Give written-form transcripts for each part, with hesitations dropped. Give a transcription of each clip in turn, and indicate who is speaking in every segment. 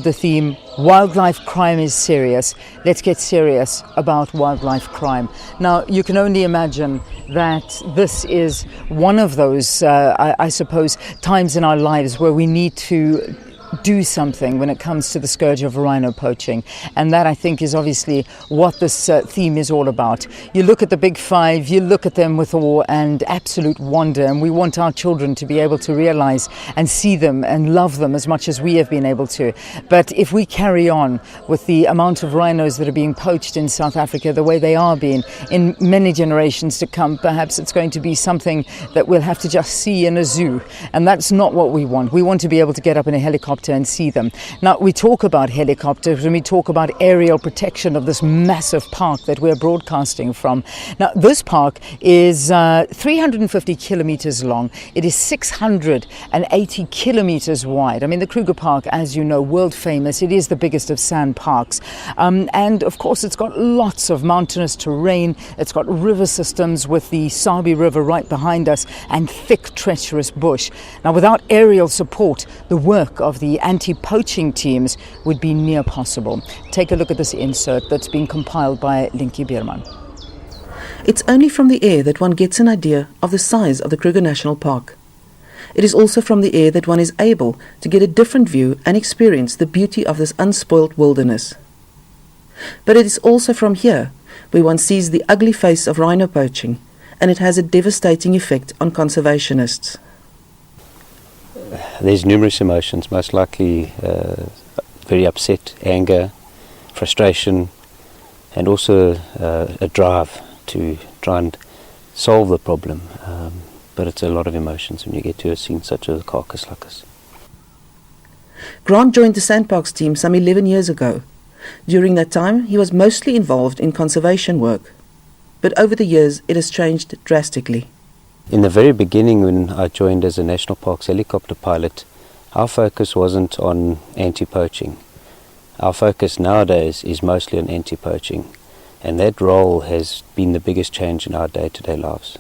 Speaker 1: The theme, wildlife crime is serious. Let's get serious about wildlife crime. Now, you can only imagine that this is one of those, I suppose, times in our lives where we need to do something when it comes to the scourge of rhino poaching. And that, I think, is obviously what this theme is all about. You look at the big five, you look at them with awe and absolute wonder, and we want our children to be able to realize and see them and love them as much as we have been able to. But if we carry on with the amount of rhinos that are being poached in South Africa the way they are being in many generations to come, perhaps it's going to be something that we'll have to just see in a zoo. And that's not what we want. We want to be able to get up in a helicopter and see them. Now, we talk about helicopters and we talk about aerial protection of this massive park that we're broadcasting from. Now, this park is 350 kilometers long. It is 680 kilometers wide. I mean, the Kruger Park, as you know, world famous. It is the biggest of sand parks. And of course, it's got lots of mountainous terrain. It's got river systems with the SABC River right behind us and thick, treacherous bush. Now, without aerial support, the work of the anti-poaching teams would be near possible. Take a look at this insert that's been compiled by Linky Bierman.
Speaker 2: It's only from the air that one gets an idea of the size of the Kruger National Park. It is also from the air that one is able to get a different view and experience the beauty of this unspoilt wilderness. But it is also from here where one sees the ugly face of rhino poaching, and it has a devastating effect on conservationists.
Speaker 3: There's numerous emotions, most likely very upset, anger, frustration, and also a drive to try and solve the problem. But it's a lot of emotions when you get to a scene such as a carcass like this.
Speaker 2: Grant joined the Sandparks team some 11 years ago. During that time, he was mostly involved in conservation work. But over the years, it has changed drastically.
Speaker 3: In the very beginning, when I joined as a National Parks helicopter pilot, our focus wasn't on anti-poaching. Our focus nowadays is mostly on anti-poaching, and that role has been the biggest change in our day-to-day lives.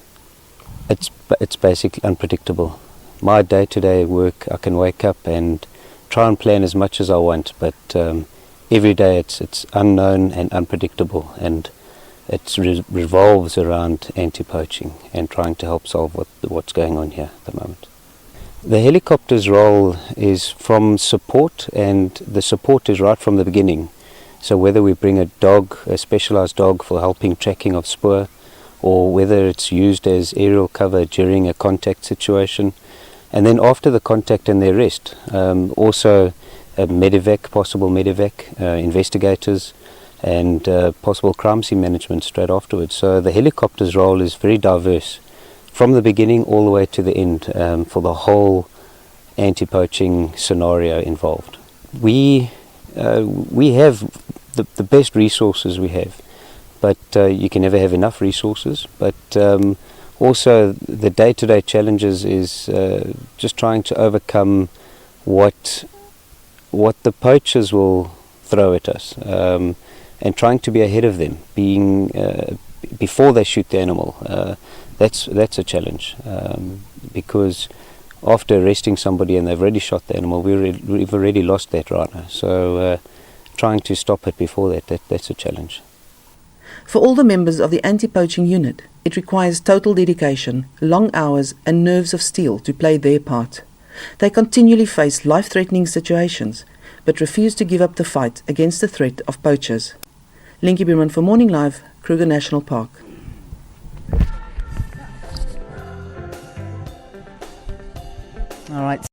Speaker 3: It's basically unpredictable. My day-to-day work, I can wake up and try and plan as much as I want, but every day it's unknown and unpredictable, and it revolves around anti-poaching and trying to help solve what's going on here at the moment. The helicopter's role is from support, and the support is right from the beginning. So whether we bring a dog, a specialized dog for helping tracking of spoor, or whether it's used as aerial cover during a contact situation, and then after the contact and the arrest, also a medevac, possible medevac, investigators, and possible crime scene management straight afterwards. So the helicopter's role is very diverse, from the beginning all the way to the end, for the whole anti-poaching scenario involved. We have the best resources we have, but you can never have enough resources. But also the day-to-day challenges is just trying to overcome what the poachers will throw at us. And trying to be ahead of them, being before they shoot the animal. That's a challenge, because after arresting somebody and they've already shot the animal, we've already lost that rhino. So trying to stop it before that's a challenge.
Speaker 2: For all the members of the anti-poaching unit, it requires total dedication, long hours and nerves of steel to play their part. They continually face life-threatening situations, but refuse to give up the fight against the threat of poachers. Linky Bierman for Morning Live, Kruger National Park.
Speaker 1: All right.